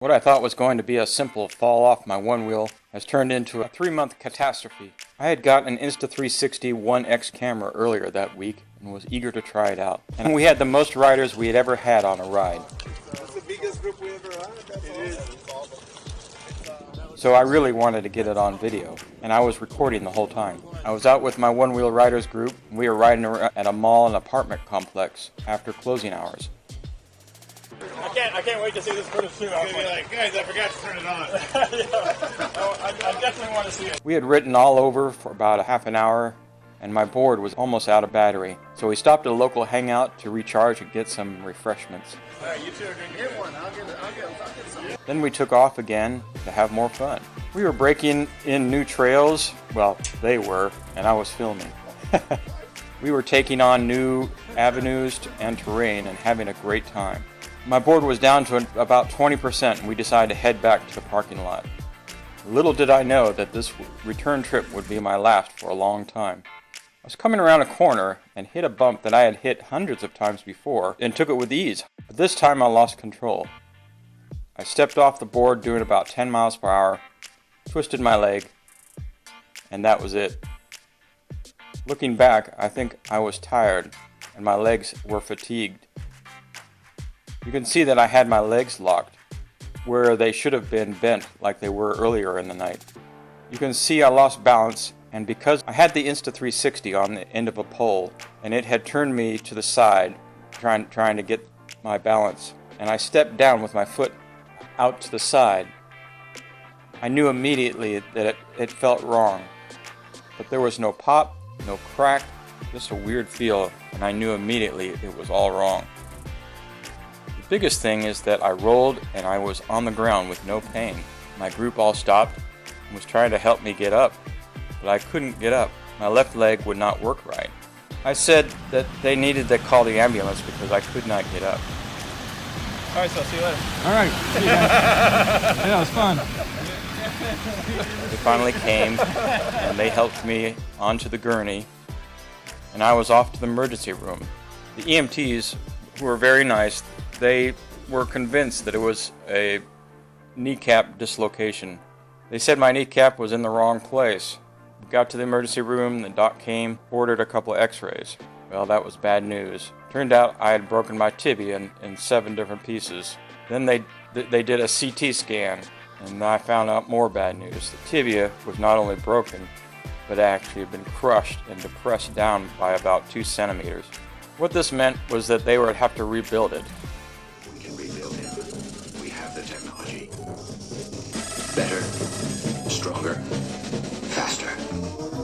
What I thought was going to be a simple fall off my OneWheel has turned into a 3-month catastrophe. I had got an Insta360 1X camera earlier that week and was eager to try it out. And we had the most riders we had ever had on a ride. It's the biggest group we ever had. That's awesome. So I really wanted to get it on video, and I was recording the whole time. I was out with my OneWheel riders group, and we were riding around at a mall and apartment complex after closing hours. I can't wait to see this footage too. I'm gonna be like, guys, I forgot to turn it on. I definitely want to see it. We had ridden all over for about a half an hour, and my board was almost out of battery. So we stopped at a local hangout to recharge and get some refreshments. All right, you two are going to get one. I'll get some. Then we took off again to have more fun. We were breaking in new trails. Well, they were, and I was filming. We were taking on new avenues and terrain and having a great time. My board was down to about 20%, and we decided to head back to the parking lot. Little did I know that this return trip would be my last for a long time. I was coming around a corner and hit a bump that I had hit hundreds of times before and took it with ease. But this time I lost control. I stepped off the board doing about 10 miles per hour, twisted my leg, and that was it. Looking back, I think I was tired and my legs were fatigued. You can see that I had my legs locked, where they should have been bent like they were earlier in the night. You can see I lost balance, and because I had the Insta360 on the end of a pole, and it had turned me to the side, trying to get my balance, and I stepped down with my foot out to the side, I knew immediately that it felt wrong. But there was no pop, no crack, just a weird feel, and I knew immediately it was all wrong. The biggest thing is that I rolled and I was on the ground with no pain. My group all stopped and was trying to help me get up, but I couldn't get up. My left leg would not work right. I said that they needed to call the ambulance because I could not get up. Alright, so see you later. Alright, see you guys. Yeah, it was fun. They finally came and they helped me onto the gurney, and I was off to the emergency room. The EMTs, who were very nice, they were convinced that it was a kneecap dislocation. They said my kneecap was in the wrong place. Got to the emergency room, the doc came, ordered a couple of x-rays. Well, that was bad news. Turned out I had broken my tibia in 7 different pieces. Then they did a CT scan, and I found out more bad news. The tibia was not only broken, but actually had been crushed and depressed down by about 2 centimeters. What this meant was that they would have to rebuild it. We can rebuild it. We have the technology. Better, stronger, faster.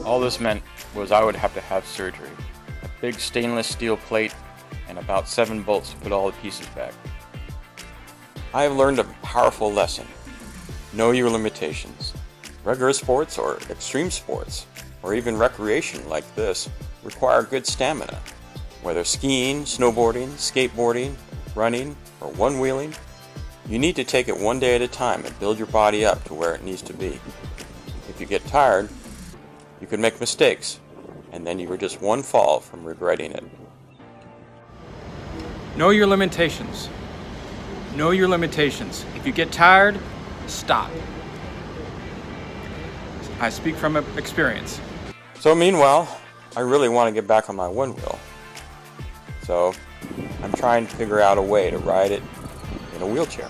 All this meant was I would have to have surgery. A big stainless steel plate and about 7 bolts to put all the pieces back. I have learned a powerful lesson. Know your limitations. Regular sports or extreme sports, or even recreation like this, require good stamina. Whether skiing, snowboarding, skateboarding, running, or one-wheeling, you need to take it one day at a time and build your body up to where it needs to be. If you get tired, you could make mistakes, and then you were just one fall from regretting it. Know your limitations. Know your limitations. If you get tired, stop. I speak from experience. So meanwhile, I really want to get back on my OneWheel. So I'm trying to figure out a way to ride it in a wheelchair.